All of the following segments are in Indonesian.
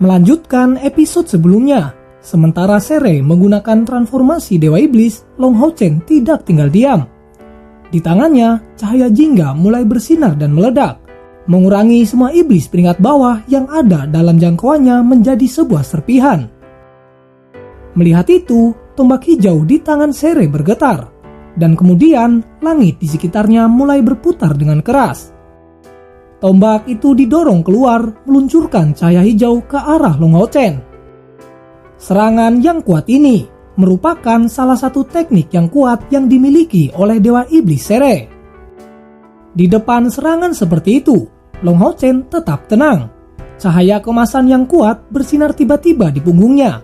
Melanjutkan episode sebelumnya, sementara Sere menggunakan transformasi Dewa Iblis, Long Hao Chen tidak tinggal diam. Di tangannya, cahaya jingga mulai bersinar dan meledak, mengurangi semua iblis peringkat bawah yang ada dalam jangkauannya menjadi sebuah serpihan. Melihat itu, tombak hijau di tangan Sere bergetar, dan kemudian langit di sekitarnya mulai berputar dengan keras. Tombak itu didorong keluar, meluncurkan cahaya hijau ke arah Long Hao Chen. Serangan yang kuat ini merupakan salah satu teknik yang kuat yang dimiliki oleh Dewa Iblis Sere. Di depan serangan seperti itu, Long Hao Chen tetap tenang. Cahaya kemasan yang kuat bersinar tiba-tiba di punggungnya.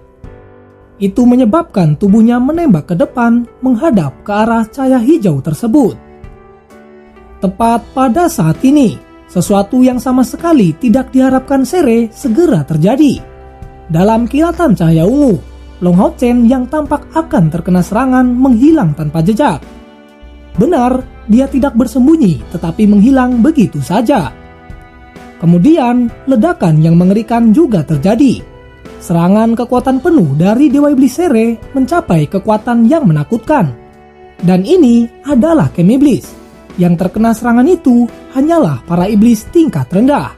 Itu menyebabkan tubuhnya menembak ke depan menghadap ke arah cahaya hijau tersebut. Tepat pada saat ini, sesuatu yang sama sekali tidak diharapkan Sere segera terjadi. Dalam kilatan cahaya ungu, Long Hao Chen yang tampak akan terkena serangan menghilang tanpa jejak. Benar, dia tidak bersembunyi tetapi menghilang begitu saja. Kemudian, ledakan yang mengerikan juga terjadi. Serangan kekuatan penuh dari Dewa Iblis Sere mencapai kekuatan yang menakutkan. Dan ini adalah Camp Iblis. Yang terkena serangan itu hanyalah para iblis tingkat rendah.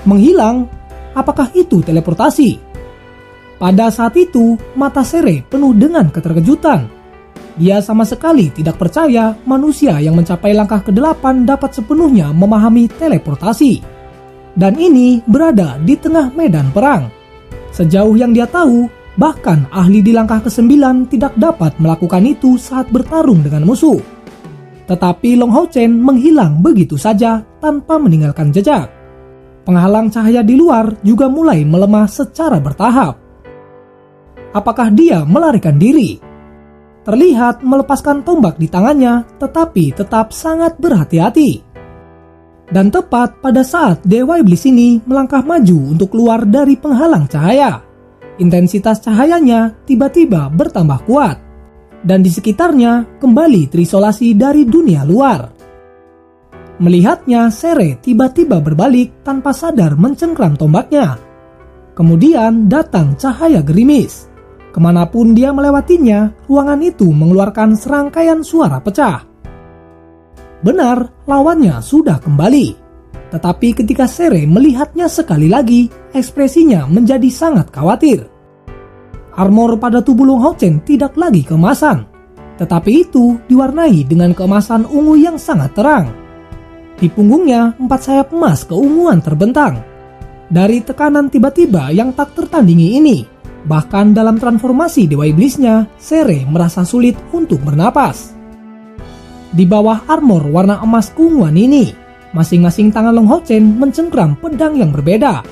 Menghilang? Apakah itu teleportasi? Pada saat itu, mata Sere penuh dengan keterkejutan. Dia sama sekali tidak percaya manusia yang mencapai langkah ke-8 dapat sepenuhnya memahami teleportasi. Dan ini berada di tengah medan perang. Sejauh yang dia tahu, bahkan ahli di langkah ke-9 tidak dapat melakukan itu saat bertarung dengan musuh. Tetapi Long Hao Chen menghilang begitu saja tanpa meninggalkan jejak. Penghalang cahaya di luar juga mulai melemah secara bertahap. Apakah dia melarikan diri? Terlihat melepaskan tombak di tangannya, tetapi tetap sangat berhati-hati. Dan tepat pada saat Dewa Iblis ini melangkah maju untuk keluar dari penghalang cahaya, intensitas cahayanya tiba-tiba bertambah kuat, dan di sekitarnya kembali terisolasi dari dunia luar. Melihatnya, Sere tiba-tiba berbalik tanpa sadar mencengkram tombaknya. Kemudian datang cahaya gerimis. Kemanapun dia melewatinya, ruangan itu mengeluarkan serangkaian suara pecah. Benar, lawannya sudah kembali. Tetapi ketika Sere melihatnya sekali lagi, ekspresinya menjadi sangat khawatir. Armor pada tubuh Long Hao Chen tidak lagi keemasan, tetapi itu diwarnai dengan keemasan ungu yang sangat terang. Di punggungnya 4 sayap emas keunguan terbentang. Dari tekanan tiba-tiba yang tak tertandingi ini, bahkan dalam transformasi Dewa Iblisnya, Sere merasa sulit untuk bernapas. Di bawah armor warna emas keunguan ini, masing-masing tangan Long Hao Chen mencengkram pedang yang berbeda.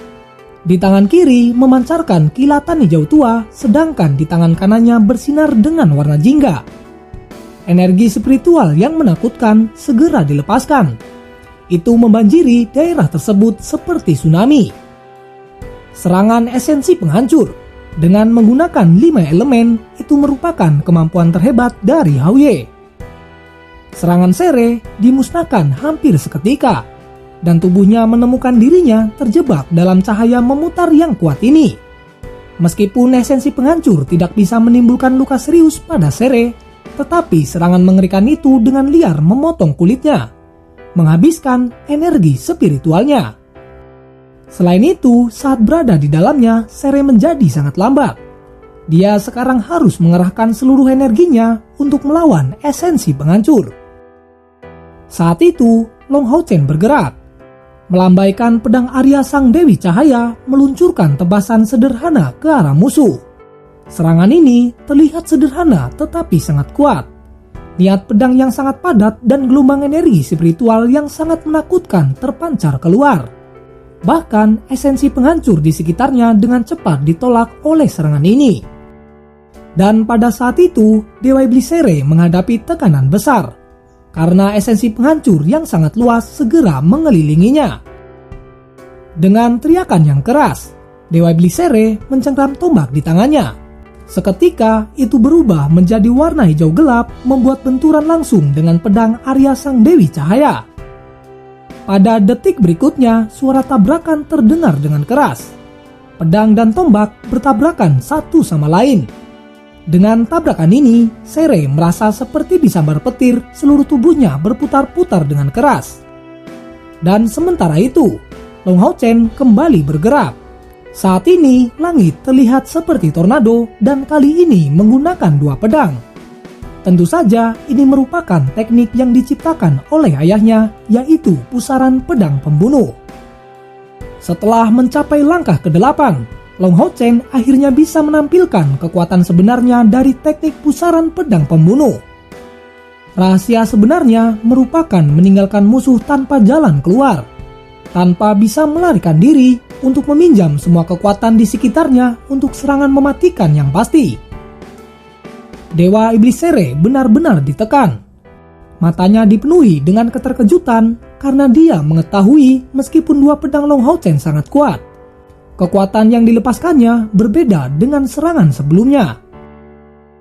Di tangan kiri memancarkan kilatan hijau tua, sedangkan di tangan kanannya bersinar dengan warna jingga. Energi spiritual yang menakutkan segera dilepaskan. Itu membanjiri daerah tersebut seperti tsunami. Serangan esensi penghancur dengan menggunakan 5 elemen itu merupakan kemampuan terhebat dari Hao Ye. Serangan Sere dimusnahkan hampir seketika, dan tubuhnya menemukan dirinya terjebak dalam cahaya memutar yang kuat ini. Meskipun esensi penghancur tidak bisa menimbulkan luka serius pada Sere, tetapi serangan mengerikan itu dengan liar memotong kulitnya, menghabiskan energi spiritualnya. Selain itu, saat berada di dalamnya, Sere menjadi sangat lambat. Dia sekarang harus mengerahkan seluruh energinya untuk melawan esensi penghancur. Saat itu, Long Hao Chen bergerak. Melambaikan pedang Arya Sang Dewi Cahaya meluncurkan tebasan sederhana ke arah musuh. Serangan ini terlihat sederhana tetapi sangat kuat. Niat pedang yang sangat padat dan gelombang energi spiritual yang sangat menakutkan terpancar keluar. Bahkan esensi penghancur di sekitarnya dengan cepat ditolak oleh serangan ini. Dan pada saat itu, Dewa Iblis Sere menghadapi tekanan besar, karena esensi penghancur yang sangat luas segera mengelilinginya. Dengan teriakan yang keras, Dewa Iblis Sere mencengkram tombak di tangannya. Seketika itu berubah menjadi warna hijau gelap, membuat benturan langsung dengan pedang Arya Sang Dewi Cahaya. Pada detik berikutnya, suara tabrakan terdengar dengan keras. Pedang dan tombak bertabrakan satu sama lain. Dengan tabrakan ini, Sere merasa seperti disambar petir, seluruh tubuhnya berputar-putar dengan keras. Dan sementara itu, Long Hao Chen kembali bergerak. Saat ini, langit terlihat seperti tornado dan kali ini menggunakan dua pedang. Tentu saja ini merupakan teknik yang diciptakan oleh ayahnya, yaitu pusaran pedang pembunuh. Setelah mencapai langkah ke-8, Long Hao Chen akhirnya bisa menampilkan kekuatan sebenarnya dari teknik pusaran pedang pembunuh. Rahasia sebenarnya merupakan meninggalkan musuh tanpa jalan keluar, tanpa bisa melarikan diri untuk meminjam semua kekuatan di sekitarnya untuk serangan mematikan yang pasti. Dewa Iblis Sere benar-benar ditekan. Matanya dipenuhi dengan keterkejutan karena dia mengetahui meskipun dua pedang Long Hao Chen sangat kuat, kekuatan yang dilepaskannya berbeda dengan serangan sebelumnya.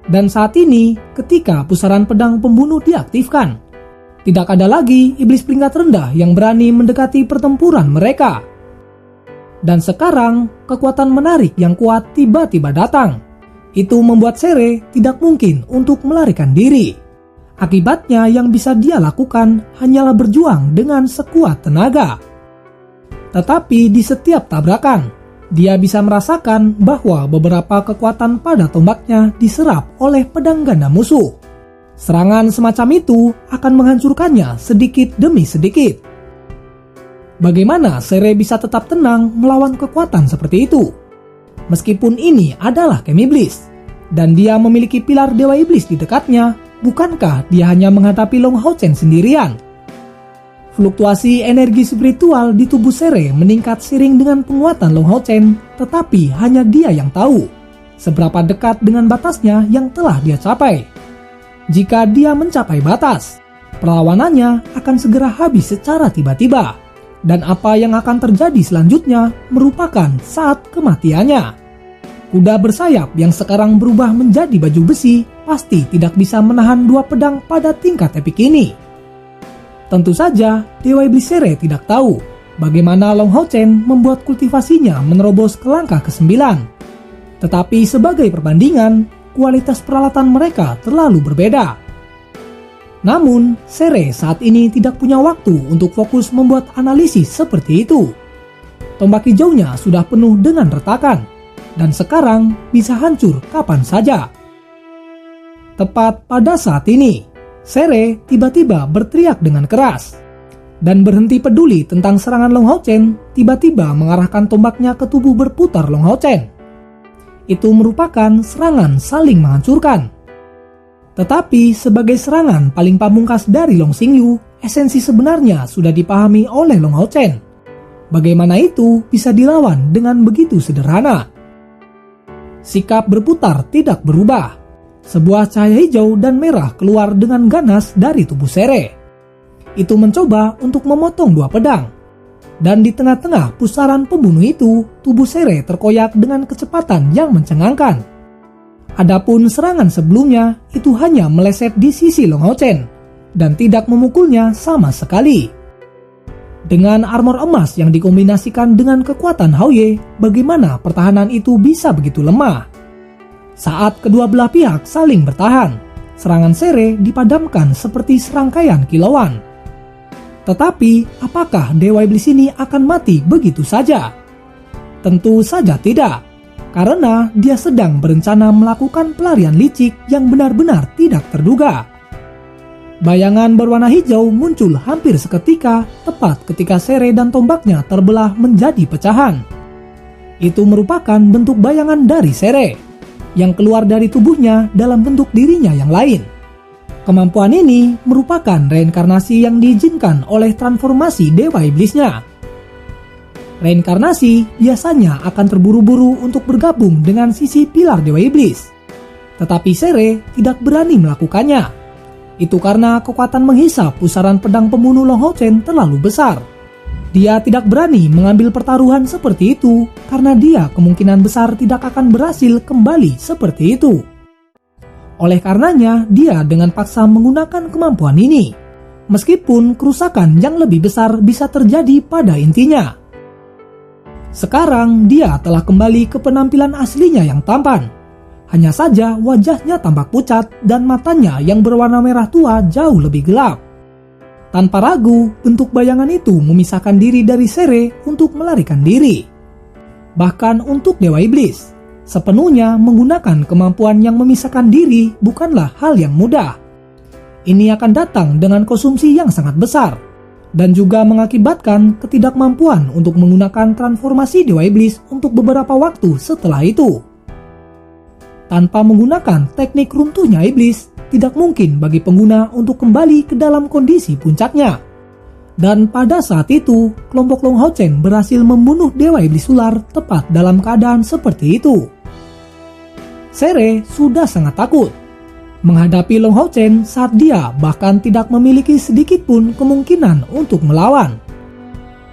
Dan saat ini, ketika pusaran pedang pembunuh diaktifkan, tidak ada lagi iblis peringkat rendah yang berani mendekati pertempuran mereka. Dan sekarang, kekuatan menarik yang kuat tiba-tiba datang. Itu membuat Sere tidak mungkin untuk melarikan diri. Akibatnya yang bisa dia lakukan hanyalah berjuang dengan sekuat tenaga. Tetapi di setiap tabrakan, dia bisa merasakan bahwa beberapa kekuatan pada tombaknya diserap oleh pedang ganda musuh. Serangan semacam itu akan menghancurkannya sedikit demi sedikit. Bagaimana Sere bisa tetap tenang melawan kekuatan seperti itu? Meskipun ini adalah Camp Iblis, dan dia memiliki pilar Dewa Iblis di dekatnya, bukankah dia hanya menghadapi Long Hao Chen sendirian? Fluktuasi energi spiritual di tubuh Sere meningkat seiring dengan penguatan Long Hao Chen, tetapi hanya dia yang tahu seberapa dekat dengan batasnya yang telah dia capai. Jika dia mencapai batas, perlawanannya akan segera habis secara tiba-tiba, dan apa yang akan terjadi selanjutnya merupakan saat kematiannya. Kuda bersayap yang sekarang berubah menjadi baju besi pasti tidak bisa menahan dua pedang pada tingkat epik ini. Tentu saja, Dewa Iblis Sere tidak tahu bagaimana Long Hao Chen membuat kultivasinya menerobos ke langkah ke-9. Tetapi sebagai perbandingan, kualitas peralatan mereka terlalu berbeda. Namun, Sere saat ini tidak punya waktu untuk fokus membuat analisis seperti itu. Tombak hijaunya sudah penuh dengan retakan, dan sekarang bisa hancur kapan saja. Tepat pada saat ini, Sere tiba-tiba berteriak dengan keras, dan berhenti peduli tentang serangan Long Hao Chen, tiba-tiba mengarahkan tombaknya ke tubuh berputar Long Hao Chen. Itu merupakan serangan saling menghancurkan. Tetapi sebagai serangan paling pamungkas dari Long Xingyu, esensi sebenarnya sudah dipahami oleh Long Hao Chen. Bagaimana itu bisa dilawan dengan begitu sederhana? Sikap berputar tidak berubah. Sebuah cahaya hijau dan merah keluar dengan ganas dari tubuh Sere. Itu mencoba untuk memotong dua pedang. Dan di tengah-tengah pusaran pembunuh itu, tubuh Sere terkoyak dengan kecepatan yang mencengangkan. Adapun serangan sebelumnya itu hanya meleset di sisi Long Hao Chen dan tidak memukulnya sama sekali. Dengan armor emas yang dikombinasikan dengan kekuatan Hao Ye, bagaimana pertahanan itu bisa begitu lemah? Saat kedua belah pihak saling bertahan, serangan Sere dipadamkan seperti serangkaian kilauan. Tetapi, apakah Dewa Iblis ini akan mati begitu saja? Tentu saja tidak, karena dia sedang berencana melakukan pelarian licik yang benar-benar tidak terduga. Bayangan berwarna hijau muncul hampir seketika, tepat ketika Sere dan tombaknya terbelah menjadi pecahan. Itu merupakan bentuk bayangan dari Sere, yang keluar dari tubuhnya dalam bentuk dirinya yang lain. Kemampuan ini merupakan reinkarnasi yang diizinkan oleh transformasi Dewa Iblisnya. Reinkarnasi biasanya akan terburu-buru untuk bergabung dengan sisi pilar Dewa Iblis. Tetapi Sere tidak berani melakukannya. Itu karena kekuatan menghisap pusaran pedang pembunuh Long Hao Chen terlalu besar. Dia tidak berani mengambil pertaruhan seperti itu karena dia kemungkinan besar tidak akan berhasil kembali seperti itu. Oleh karenanya, dia dengan paksa menggunakan kemampuan ini, meskipun kerusakan yang lebih besar bisa terjadi pada intinya. Sekarang dia telah kembali ke penampilan aslinya yang tampan. Hanya saja wajahnya tampak pucat dan matanya yang berwarna merah tua jauh lebih gelap. Tanpa ragu, bentuk bayangan itu memisahkan diri dari Sere untuk melarikan diri. Bahkan untuk Dewa Iblis, sepenuhnya menggunakan kemampuan yang memisahkan diri bukanlah hal yang mudah. Ini akan datang dengan konsumsi yang sangat besar, dan juga mengakibatkan ketidakmampuan untuk menggunakan transformasi Dewa Iblis untuk beberapa waktu setelah itu. Tanpa menggunakan teknik runtuhnya iblis, tidak mungkin bagi pengguna untuk kembali ke dalam kondisi puncaknya. Dan pada saat itu, kelompok Long Hao Chen berhasil membunuh Dewa Iblis Ular tepat dalam keadaan seperti itu. Sere sudah sangat takut menghadapi Long Hao Chen saat dia bahkan tidak memiliki sedikit pun kemungkinan untuk melawan.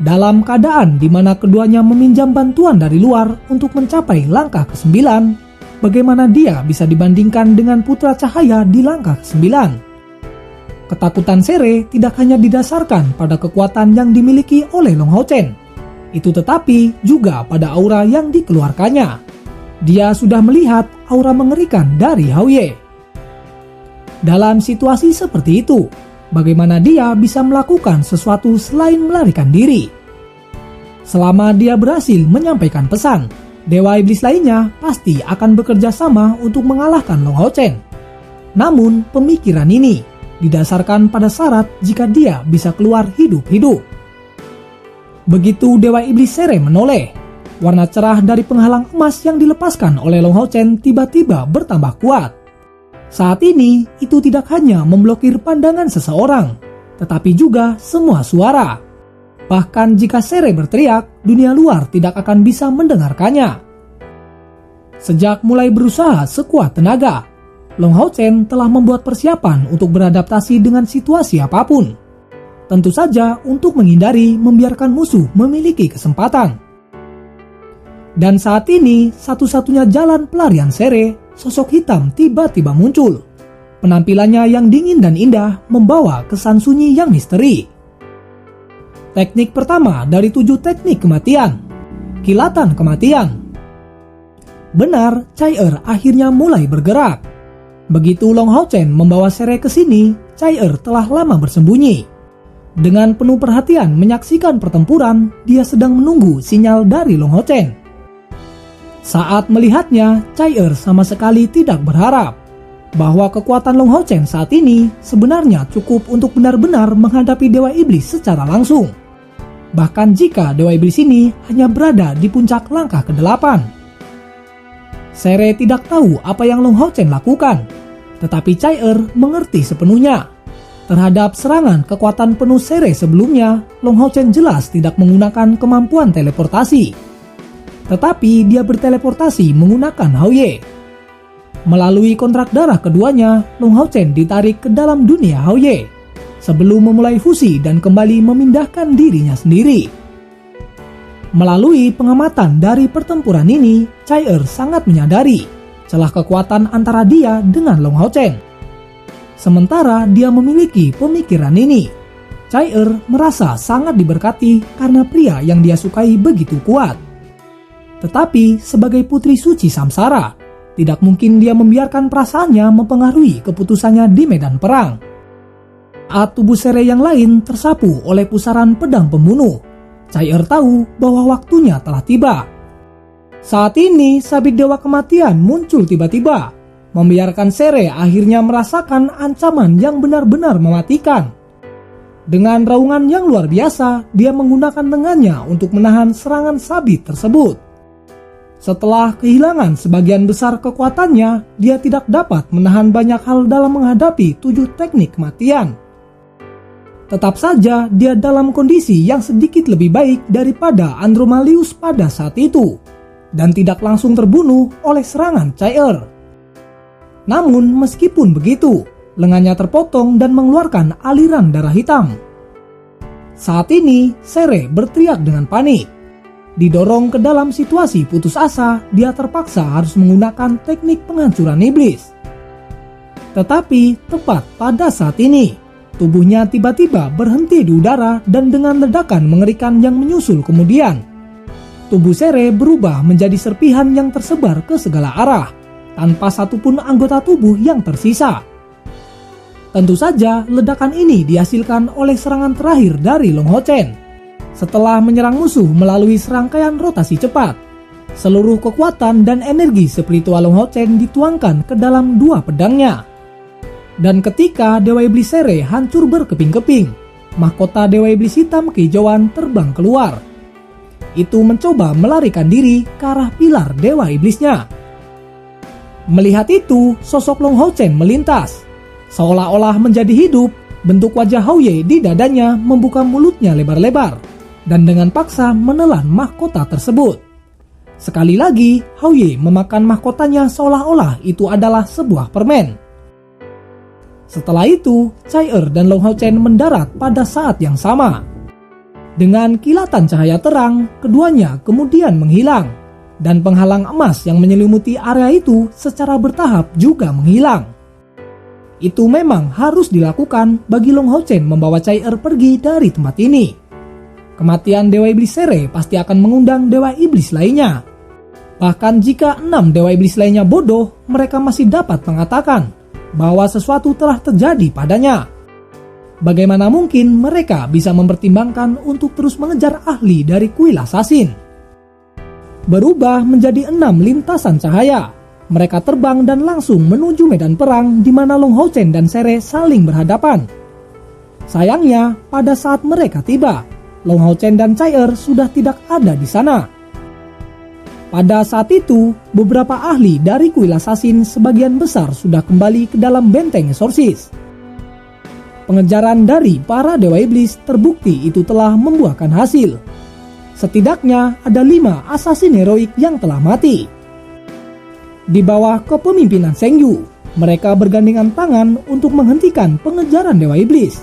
Dalam keadaan di mana keduanya meminjam bantuan dari luar untuk mencapai langkah ke-9, bagaimana dia bisa dibandingkan dengan Putra Cahaya di langkah ke-9? Ketakutan Sere tidak hanya didasarkan pada kekuatan yang dimiliki oleh Long Hao Chen, itu tetapi juga pada aura yang dikeluarkannya. Dia sudah melihat aura mengerikan dari Hao Ye. Dalam situasi seperti itu, bagaimana dia bisa melakukan sesuatu selain melarikan diri? Selama dia berhasil menyampaikan pesan, Dewa Iblis lainnya pasti akan bekerja sama untuk mengalahkan Long Hao Chen. Namun, pemikiran ini didasarkan pada syarat jika dia bisa keluar hidup-hidup. Begitu Dewa Iblis Sere menoleh, warna cerah dari penghalang emas yang dilepaskan oleh Long Hao Chen tiba-tiba bertambah kuat. Saat ini, itu tidak hanya memblokir pandangan seseorang, tetapi juga semua suara. Bahkan jika Sere berteriak, dunia luar tidak akan bisa mendengarkannya. Sejak mulai berusaha sekuat tenaga, Long Hao Chen telah membuat persiapan untuk beradaptasi dengan situasi apapun. Tentu saja untuk menghindari membiarkan musuh memiliki kesempatan. Dan saat ini, satu-satunya jalan pelarian Sere, sosok hitam tiba-tiba muncul. Penampilannya yang dingin dan indah membawa kesan sunyi yang misteri. Teknik pertama dari 7 teknik kematian, kilatan kematian. Benar, Chai-Er akhirnya mulai bergerak. Begitu Long Hao Chen membawa Sere ke sini, Chai-Er telah lama bersembunyi. Dengan penuh perhatian menyaksikan pertempuran, dia sedang menunggu sinyal dari Long Hao Chen. Saat melihatnya, Chai-Er sama sekali tidak berharap bahwa kekuatan Long Hao Chen saat ini sebenarnya cukup untuk benar-benar menghadapi Dewa Iblis secara langsung. Bahkan jika Dewa Iblis ini hanya berada di puncak langkah ke-8. Sere tidak tahu apa yang Long Hao Chen lakukan, tetapi Chai-Er mengerti sepenuhnya. Terhadap serangan kekuatan penuh Sere sebelumnya, Long Hao Chen jelas tidak menggunakan kemampuan teleportasi. Tetapi dia berteleportasi menggunakan Hao Ye. Melalui kontrak darah keduanya, Long Hao Chen ditarik ke dalam dunia Hao Ye sebelum memulai fusi dan kembali memindahkan dirinya sendiri. Melalui pengamatan dari pertempuran ini, Chai-Er sangat menyadari celah kekuatan antara dia dengan Long Hao Chen. Sementara dia memiliki pemikiran ini, Chai-Er merasa sangat diberkati karena pria yang dia sukai begitu kuat. Tetapi sebagai putri suci Samsara, tidak mungkin dia membiarkan perasaannya mempengaruhi keputusannya di medan perang. Saat tubuh Sere yang lain tersapu oleh pusaran pedang pembunuh, Chai-Er tahu bahwa waktunya telah tiba. Saat ini sabit Dewa Kematian muncul tiba-tiba, membiarkan Sere akhirnya merasakan ancaman yang benar-benar mematikan. Dengan raungan yang luar biasa, dia menggunakan lengannya untuk menahan serangan sabit tersebut. Setelah kehilangan sebagian besar kekuatannya, dia tidak dapat menahan banyak hal dalam menghadapi 7 teknik kematian. Tetap saja dia dalam kondisi yang sedikit lebih baik daripada Andromalius pada saat itu, dan tidak langsung terbunuh oleh serangan Chai-Er. Namun meskipun begitu, lengannya terpotong dan mengeluarkan aliran darah hitam. Saat ini, Sere berteriak dengan panik. Didorong ke dalam situasi putus asa, dia terpaksa harus menggunakan teknik penghancuran iblis. Tetapi tepat pada saat ini, tubuhnya tiba-tiba berhenti di udara dan dengan ledakan mengerikan yang menyusul kemudian. Tubuh Sere berubah menjadi serpihan yang tersebar ke segala arah, tanpa satupun anggota tubuh yang tersisa. Tentu saja ledakan ini dihasilkan oleh serangan terakhir dari Long Hao Chen. Setelah menyerang musuh melalui serangkaian rotasi cepat, seluruh kekuatan dan energi spiritual Long Hao Chen dituangkan ke dalam dua pedangnya. Dan ketika Dewa Iblis Sere hancur berkeping-keping, mahkota Dewa Iblis Hitam Kehijauan terbang keluar. Itu mencoba melarikan diri ke arah pilar Dewa Iblisnya. Melihat itu, sosok Long Hao Chen melintas. Seolah-olah menjadi hidup, bentuk wajah Hao Ye di dadanya membuka mulutnya lebar-lebar dan dengan paksa menelan mahkota tersebut. Sekali lagi, Hao Ye memakan mahkotanya seolah-olah itu adalah sebuah permen. Setelah itu, Chai dan Long Hao Chen mendarat pada saat yang sama. Dengan kilatan cahaya terang, keduanya kemudian menghilang, dan penghalang emas yang menyelimuti area itu secara bertahap juga menghilang. Itu memang harus dilakukan bagi Long Hao Chen membawa Chai pergi dari tempat ini. Kematian Dewa Iblis Sere pasti akan mengundang Dewa Iblis lainnya. Bahkan jika 6 Dewa Iblis lainnya bodoh, mereka masih dapat mengatakan bahwa sesuatu telah terjadi padanya. Bagaimana mungkin mereka bisa mempertimbangkan untuk terus mengejar ahli dari kuil assassin? Berubah menjadi 6 lintasan cahaya. Mereka terbang dan langsung menuju medan perang di mana Long Hao Chen dan Sere saling berhadapan. Sayangnya, pada saat mereka tiba, Long Hao Chen dan Chai sudah tidak ada di sana. Pada saat itu, beberapa ahli dari kuil assassin sebagian besar sudah kembali ke dalam benteng Exorcist. Pengejaran dari para Dewa Iblis terbukti itu telah membuahkan hasil. Setidaknya ada 5 assassin heroik yang telah mati. Di bawah kepemimpinan Sheng Yu, mereka bergandengan tangan untuk menghentikan pengejaran Dewa Iblis.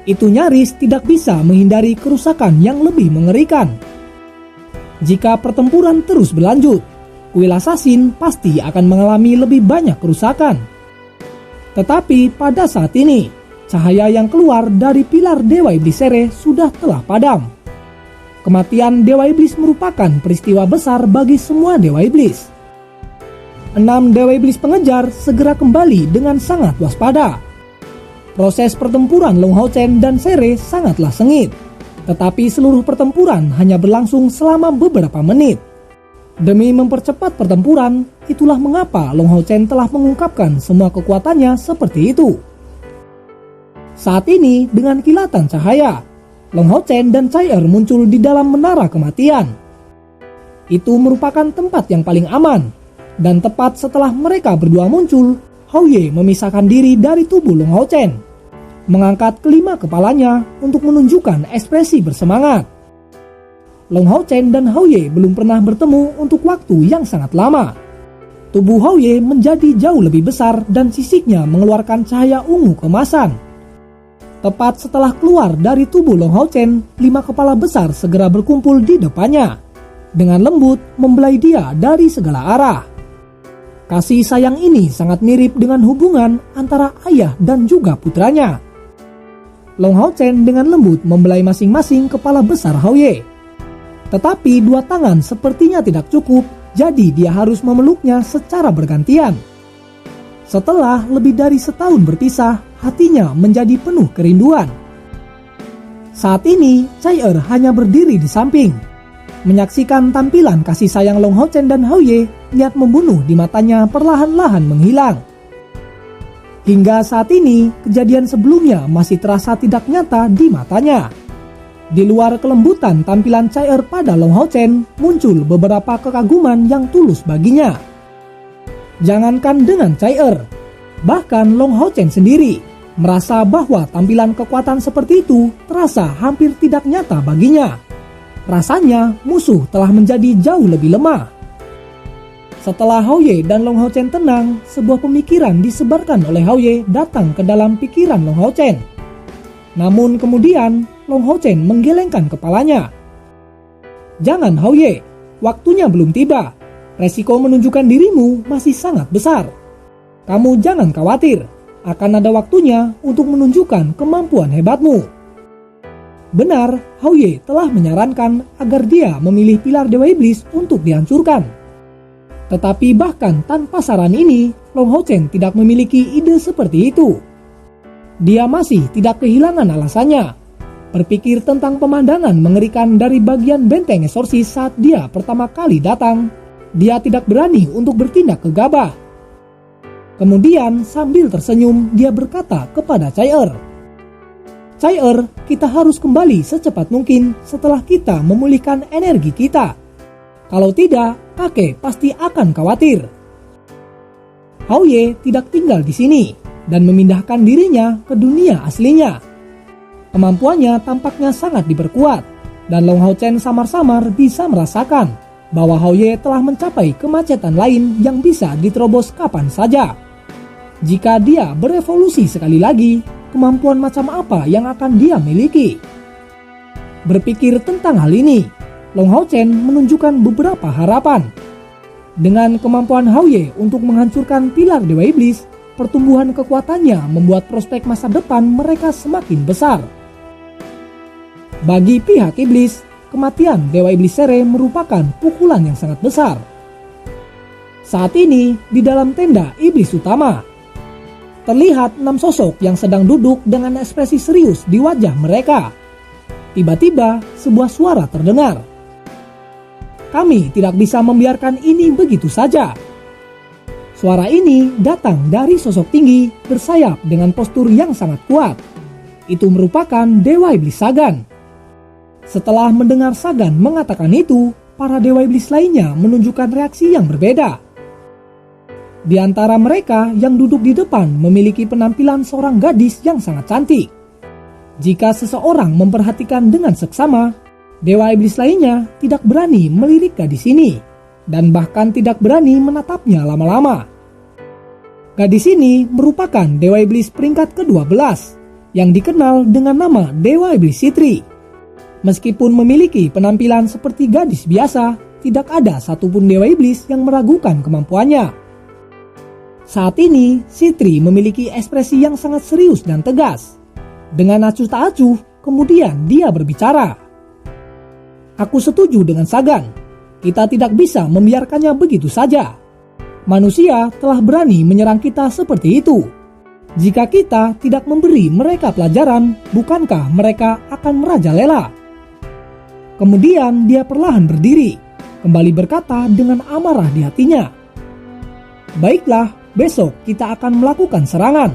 Itu nyaris tidak bisa menghindari kerusakan yang lebih mengerikan. Jika pertempuran terus berlanjut, kuil assassin pasti akan mengalami lebih banyak kerusakan. Tetapi pada saat ini, cahaya yang keluar dari pilar Dewa Iblis Sere sudah telah padam. Kematian Dewa Iblis merupakan peristiwa besar bagi semua Dewa Iblis. 6 Dewa Iblis pengejar segera kembali dengan sangat waspada. Proses pertempuran Long Hao Chen dan Sere sangatlah sengit, tetapi seluruh pertempuran hanya berlangsung selama beberapa menit. Demi mempercepat pertempuran, itulah mengapa Long Hao Chen telah mengungkapkan semua kekuatannya seperti itu. Saat ini, dengan kilatan cahaya, Long Hao Chen dan Chai muncul di dalam menara kematian. Itu merupakan tempat yang paling aman, dan tepat setelah mereka berdua muncul, Hao Ye memisahkan diri dari tubuh Long Hao Chen, mengangkat kelima kepalanya untuk menunjukkan ekspresi bersemangat. Long Hao Chen dan Hao Ye belum pernah bertemu untuk waktu yang sangat lama. Tubuh Hao Ye menjadi jauh lebih besar dan sisiknya mengeluarkan cahaya ungu keemasan. Tepat setelah keluar dari tubuh Long Hao Chen, 5 kepala besar segera berkumpul di depannya, dengan lembut membelai dia dari segala arah. Kasih sayang ini sangat mirip dengan hubungan antara ayah dan juga putranya. Long Hao Chen dengan lembut membelai masing-masing kepala besar Hao Ye. Tetapi 2 tangan sepertinya tidak cukup, jadi dia harus memeluknya secara bergantian. Setelah lebih dari setahun berpisah, hatinya menjadi penuh kerinduan. Saat ini, Chai hanya berdiri di samping. Menyaksikan tampilan kasih sayang Long Hao Chen dan Hao Ye, niat membunuh di matanya perlahan-lahan menghilang. Hingga saat ini, kejadian sebelumnya masih terasa tidak nyata di matanya. Di luar kelembutan tampilan Chai pada Long Hao Chen, muncul beberapa kekaguman yang tulus baginya. Jangankan dengan Chai bahkan Long Hao Chen sendiri merasa bahwa tampilan kekuatan seperti itu terasa hampir tidak nyata baginya. Rasanya musuh telah menjadi jauh lebih lemah. Setelah Hao Ye dan Long Hao Chen tenang, sebuah pemikiran disebarkan oleh Hao Ye datang ke dalam pikiran Long Hao Chen. Namun kemudian Long Hao Chen menggelengkan kepalanya. Jangan Hao Ye, waktunya belum tiba. Resiko menunjukkan dirimu masih sangat besar. Kamu jangan khawatir, akan ada waktunya untuk menunjukkan kemampuan hebatmu. Benar, Hao Ye telah menyarankan agar dia memilih pilar Dewa Iblis untuk dihancurkan. Tetapi bahkan tanpa saran ini, Long Hao Chen tidak memiliki ide seperti itu. Dia masih tidak kehilangan alasannya. Berpikir tentang pemandangan mengerikan dari bagian benteng eksorsis saat dia pertama kali datang, dia tidak berani untuk bertindak gegabah. Kemudian sambil tersenyum, dia berkata kepada Chai Er, kita harus kembali secepat mungkin setelah kita memulihkan energi kita. Kalau tidak, kakek pasti akan khawatir. Hao Ye tidak tinggal di sini dan memindahkan dirinya ke dunia aslinya. Kemampuannya tampaknya sangat diperkuat, dan Long Hao Chen samar-samar bisa merasakan bahwa Hao Ye telah mencapai kemacetan lain yang bisa diterobos kapan saja. Jika dia berevolusi sekali lagi, kemampuan macam apa yang akan dia miliki? Berpikir tentang hal ini, Long Hao Chen menunjukkan beberapa harapan. Dengan kemampuan Hao Ye untuk menghancurkan pilar Dewa Iblis, pertumbuhan kekuatannya membuat prospek masa depan mereka semakin besar. Bagi pihak iblis, kematian Dewa Iblis Sere merupakan pukulan yang sangat besar. Saat ini, di dalam tenda iblis utama, terlihat 6 sosok yang sedang duduk dengan ekspresi serius di wajah mereka. Tiba-tiba, sebuah suara terdengar. Kami tidak bisa membiarkan ini begitu saja. Suara ini datang dari sosok tinggi bersayap dengan postur yang sangat kuat. Itu merupakan Dewa Iblis Sagan. Setelah mendengar Sagan mengatakan itu, para Dewa Iblis lainnya menunjukkan reaksi yang berbeda. Di antara mereka yang duduk di depan memiliki penampilan seorang gadis yang sangat cantik. Jika seseorang memperhatikan dengan seksama, Dewa Iblis lainnya tidak berani melirik gadis ini, dan bahkan tidak berani menatapnya lama-lama. Gadis ini merupakan Dewa Iblis peringkat ke-12, yang dikenal dengan nama Dewa Iblis Sitri. Meskipun memiliki penampilan seperti gadis biasa, tidak ada satupun Dewa Iblis yang meragukan kemampuannya. Saat ini, Sitri memiliki ekspresi yang sangat serius dan tegas. Dengan acuh tak acuh, kemudian dia berbicara. Aku setuju dengan Sagan. Kita tidak bisa membiarkannya begitu saja. Manusia telah berani menyerang kita seperti itu. Jika kita tidak memberi mereka pelajaran, bukankah mereka akan merajalela? Kemudian dia perlahan berdiri, kembali berkata dengan amarah di hatinya. Baiklah, besok kita akan melakukan serangan.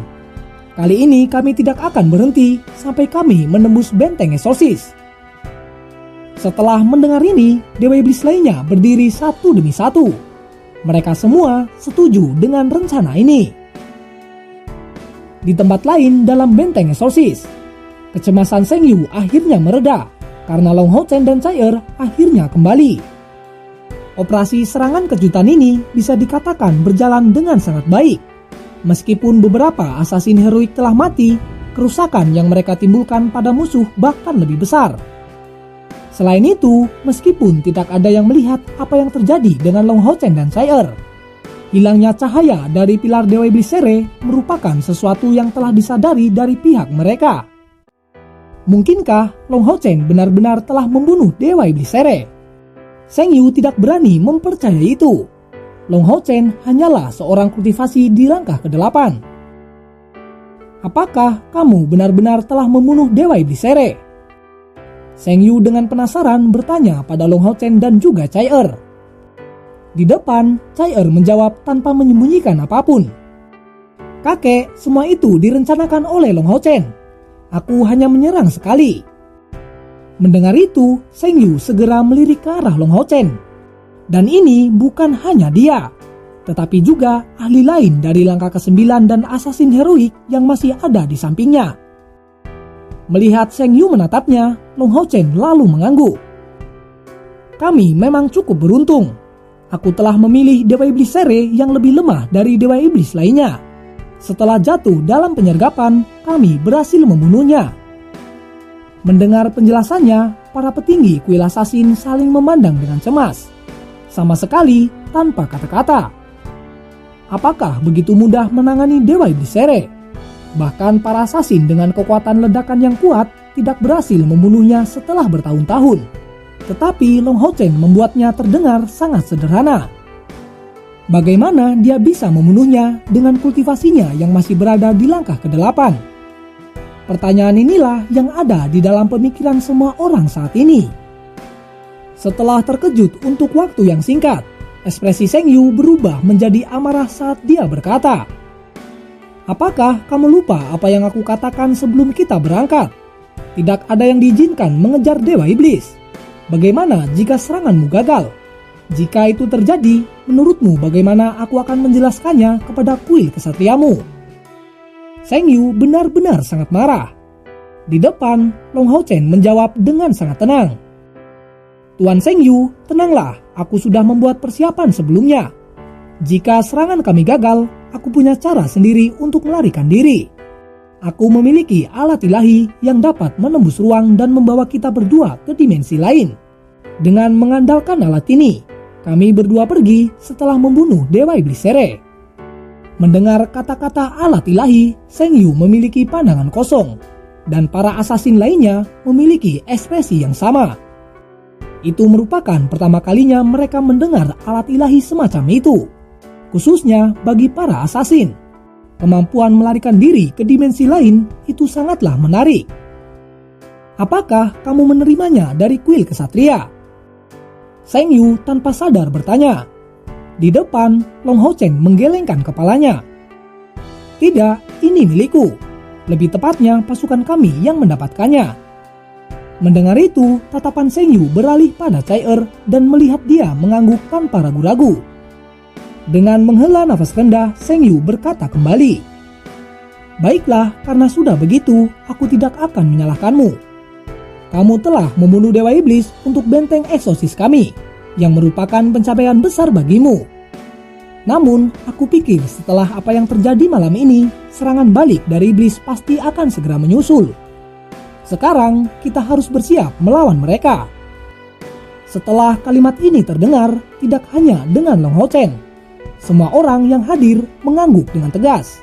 Kali ini kami tidak akan berhenti sampai kami menembus benteng eksorsis. Setelah mendengar ini, Dewa Iblis lainnya berdiri satu demi satu. Mereka semua setuju dengan rencana ini. Di tempat lain dalam benteng eksorsis, kecemasan Seng Yu akhirnya mereda karena Long Hao Chen dan Chai Er akhirnya kembali. Operasi serangan kejutan ini bisa dikatakan berjalan dengan sangat baik. Meskipun beberapa asasin heroik telah mati, kerusakan yang mereka timbulkan pada musuh bahkan lebih besar. Selain itu, meskipun tidak ada yang melihat apa yang terjadi dengan Long Hao Chen dan Chai Er, hilangnya cahaya dari pilar Dewa Iblis Sere merupakan sesuatu yang telah disadari dari pihak mereka. Mungkinkah Long Hao Chen benar-benar telah membunuh Dewa Iblis Sere? Seng Yu tidak berani mempercayai itu. Long Hao Chen hanyalah seorang kultivasi di langkah ke-8. Apakah kamu benar-benar telah membunuh Dewa Iblis Sere? Seng Yu dengan penasaran bertanya pada Long Hao Chen dan juga Chai Er. Di depan, Chai Er menjawab tanpa menyembunyikan apapun. Kakek, semua itu direncanakan oleh Long Hao Chen. Aku hanya menyerang sekali. Mendengar itu, Seng Yu segera melirik ke arah Long Hao Chen. Dan ini bukan hanya dia, tetapi juga ahli lain dari langkah ke-9 dan asasin heroik yang masih ada di sampingnya. Melihat Seng Yu menatapnya, Long Hao Chen lalu mengangguk. Kami memang cukup beruntung. Aku telah memilih Dewa Iblis Sere yang lebih lemah dari Dewa Iblis lainnya. Setelah jatuh dalam penyergapan, kami berhasil membunuhnya. Mendengar penjelasannya, para petinggi kuil asasin saling memandang dengan cemas, sama sekali tanpa kata-kata. Apakah begitu mudah menangani Dewa Iblis Sere? Bahkan para asasin dengan kekuatan ledakan yang kuat tidak berhasil membunuhnya setelah bertahun-tahun. Tetapi Long Hao Chen membuatnya terdengar sangat sederhana. Bagaimana dia bisa membunuhnya dengan kultivasinya yang masih berada di langkah ke-8? Pertanyaan inilah yang ada di dalam pemikiran semua orang saat ini. Setelah terkejut untuk waktu yang singkat, ekspresi Zheng Yu berubah menjadi amarah saat dia berkata, "Apakah kamu lupa apa yang aku katakan sebelum kita berangkat? Tidak ada yang diizinkan mengejar Dewa Iblis. Bagaimana jika seranganmu gagal? Jika itu terjadi, menurutmu bagaimana aku akan menjelaskannya kepada kuil kesatriamu?" Zheng Yu benar-benar sangat marah. Di depan, Long Hao Chen menjawab dengan sangat tenang, "Tuan Zheng Yu, tenanglah, aku sudah membuat persiapan sebelumnya. Jika serangan kami gagal, aku punya cara sendiri untuk melarikan diri. Aku memiliki alat ilahi yang dapat menembus ruang dan membawa kita berdua ke dimensi lain. Dengan mengandalkan alat ini, kami berdua pergi setelah membunuh Dewa Iblis Sere." Mendengar kata-kata alat ilahi, Zheng Yu memiliki pandangan kosong, dan para asasin lainnya memiliki ekspresi yang sama. Itu merupakan pertama kalinya mereka mendengar alat ilahi semacam itu, khususnya bagi para asasin. Kemampuan melarikan diri ke dimensi lain itu sangatlah menarik. "Apakah kamu menerimanya dari kuil kesatria?" Zheng Yu tanpa sadar bertanya. Di depan, Long Hao Chen menggelengkan kepalanya. "Tidak, ini milikku. Lebih tepatnya pasukan kami yang mendapatkannya." Mendengar itu, tatapan Zheng Yu beralih pada Chai dan melihat dia mengangguk tanpa ragu-ragu. Dengan menghela nafas rendah, Zheng Yu berkata kembali, "Baiklah, karena sudah begitu, aku tidak akan menyalahkanmu. Kamu telah membunuh Dewa Iblis untuk benteng eksosis kami, yang merupakan pencapaian besar bagimu. Namun, aku pikir setelah apa yang terjadi malam ini, serangan balik dari Iblis pasti akan segera menyusul. Sekarang, kita harus bersiap melawan mereka." Setelah kalimat ini terdengar, tidak hanya dengan Long Hao Chen, semua orang yang hadir mengangguk dengan tegas.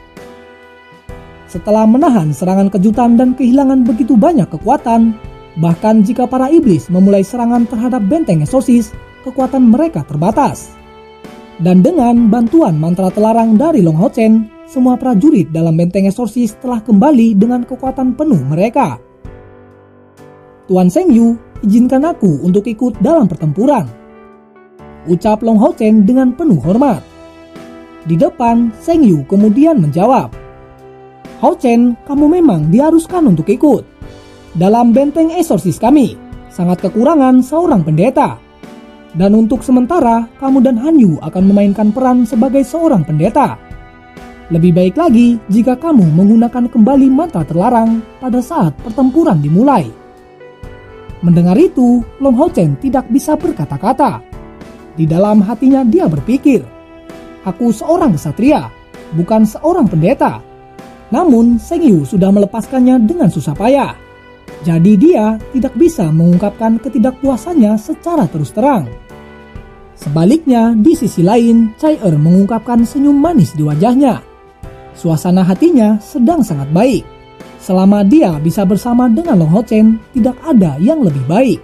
Setelah menahan serangan kejutan dan kehilangan begitu banyak kekuatan, bahkan jika para iblis memulai serangan terhadap benteng eksosis, kekuatan mereka terbatas. Dan dengan bantuan mantra telarang dari Long Hao Chen, semua prajurit dalam benteng eksosis telah kembali dengan kekuatan penuh mereka. "Tuan Zheng Yu, izinkan aku untuk ikut dalam pertempuran," ucap Long Hao Chen dengan penuh hormat. Di depan, Zheng Yu kemudian menjawab, "Hao Chen, kamu memang diharuskan untuk ikut. Dalam benteng eksorsis kami, sangat kekurangan seorang pendeta. Dan untuk sementara, kamu dan Han Yu akan memainkan peran sebagai seorang pendeta. Lebih baik lagi jika kamu menggunakan kembali mantra terlarang pada saat pertempuran dimulai." Mendengar itu, Long Hao Chen tidak bisa berkata-kata. Di dalam hatinya dia berpikir, "Aku seorang ksatria, bukan seorang pendeta." Namun Zheng Yu sudah melepaskannya dengan susah payah. Jadi dia tidak bisa mengungkapkan ketidakpuasannya secara terus terang. Sebaliknya, di sisi lain, Chai mengungkapkan senyum manis di wajahnya. Suasana hatinya sedang sangat baik. Selama dia bisa bersama dengan Long Hao Chen, tidak ada yang lebih baik.